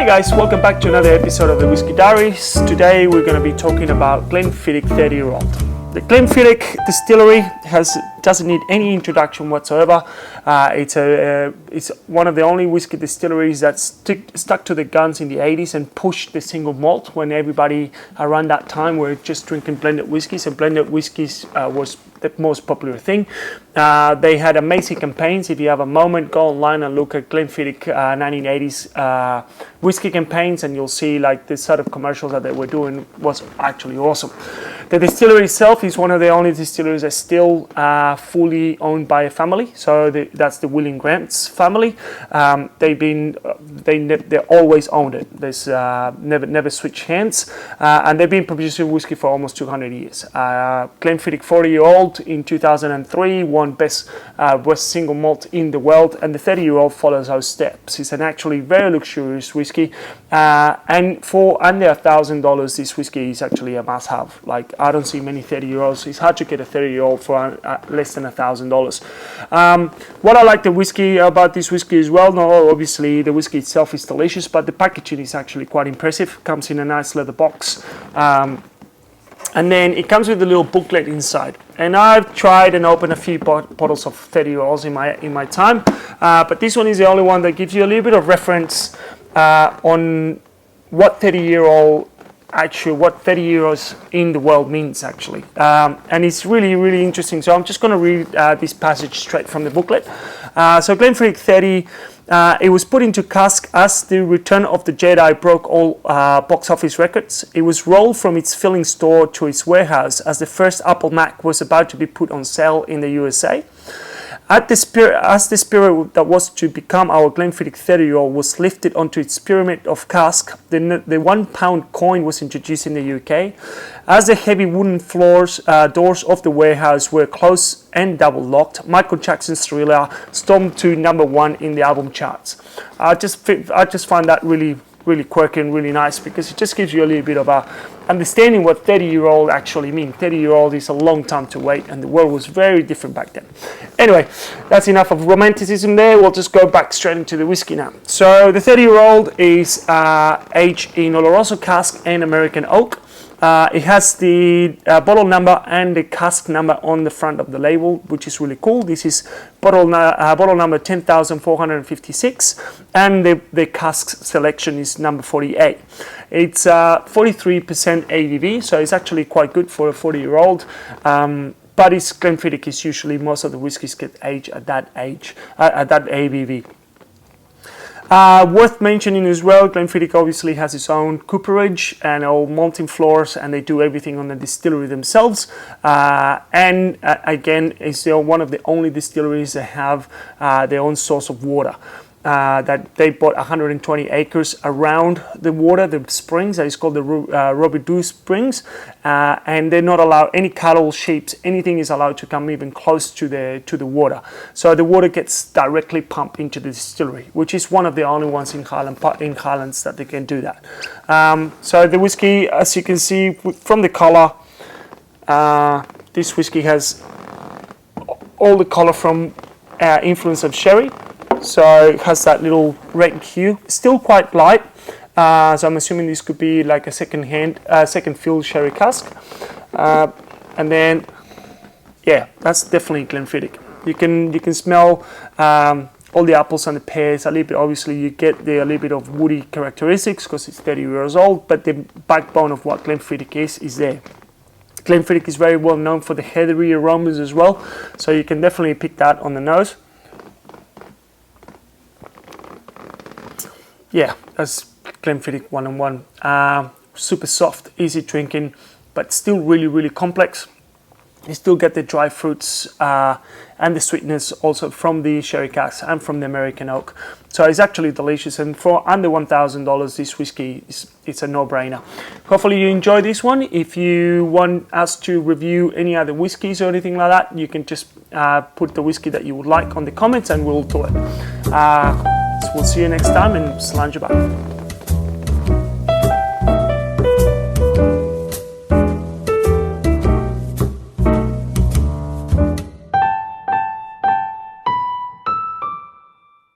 guys, welcome back to another episode of the Whiskey Diaries. Today we're going to be talking about Glenfiddich 30-year-old. The Glenfiddich distillery doesn't need any introduction whatsoever. It's one of the only whiskey distilleries that stuck to the guns in the 80s and pushed the single malt when everybody around that time were just drinking blended whiskeys, and blended whiskeys was the most popular thing. They had amazing campaigns. If you have a moment, go online and look at Glenfiddich 1980s whiskey campaigns, and you'll see like the sort of commercials that they were doing was actually awesome. The distillery itself is one of the only distilleries that's still fully owned by a family. So that's the William Grant's family. They always owned it. There's never switched hands, and they've been producing whiskey for almost 200 years. Glenfiddich 40-year-old in 2003 won best West single malt in the world, and the 30-year-old follows those steps. It's an actually very luxurious whiskey, and for under $1,000, this whiskey is actually a must-have. Like, I don't see many 30-year-olds. It's hard to get a 30-year-old for less than $1,000. What I like about this whiskey as well, no, obviously the whiskey itself is delicious, but the packaging is actually quite impressive. Comes in a nice leather box. And then it comes with a little booklet inside. And I've tried and opened a few bottles of 30-year-olds in my time, but this one is the only one that gives you a little bit of reference on what 30-year-old what 30 years in the world means actually, and it's really interesting. So I'm just going to read this passage straight from the booklet. So Glenfiddich 30, it was put into cask as the Return of the Jedi broke all box office records. It was rolled from its filling store to its warehouse as the first Apple Mac was about to be put on sale in the USA. As the spirit that was to become our Glenfiddich 30-year-old was lifted onto its pyramid of cask, the £1 coin was introduced in the UK. As the heavy wooden doors of the warehouse were closed and double locked, Michael Jackson's Thriller stormed to #1 in the album charts. I just find that really quirky and really nice, because it just gives you a little bit of a understanding what 30-year-old actually means. 30-year-old is a long time to wait, and the world was very different back then. Anyway, that's enough of romanticism there. We'll just go back straight into the whiskey now. So the 30-year-old is aged in Oloroso cask and American oak. It has the bottle number and the cask number on the front of the label, which is really cool. This is bottle number 10,456, and the cask selection is number 48. It's 43% ABV, so it's actually quite good for a 40-year-old. But it's Glenfiddich is usually most of the whiskies get aged at that ABV. Worth mentioning as well, Glenfiddich obviously has its own cooperage and all malting floors, and they do everything on the distillery themselves. And again, it's one of the only distilleries that have their own source of water. That they bought 120 acres around the water, the springs, that is called the Robidoux Springs, and they're not allowed any cattle, sheep, anything is allowed to come even close to the water. So the water gets directly pumped into the distillery, which is one of the only ones in Highlands that they can do that. So the whiskey, as you can see from the color, this whiskey has all the color from influence of sherry. So it has that little red hue, still quite light. So I'm assuming this could be like a second fill sherry cask. And then, yeah, that's definitely Glenfiddich. You can smell all the apples and the pears. A little bit, obviously, you get a little bit of woody characteristics because it's 30 years old. But the backbone of what Glenfiddich is there. Glenfiddich is very well known for the heathery aromas as well. So you can definitely pick that on the nose. Yeah, that's Glenfiddich 101. Super soft, easy drinking, but still really complex. You still get the dry fruits and the sweetness also from the sherry cask and from the American oak. So it's actually delicious, and for under $1,000, this whiskey it's a no-brainer. Hopefully you enjoy this one. If you want us to review any other whiskies or anything like that, you can just put the whiskey that you would like on the comments, and we'll do it. We'll see you next time, and slange about.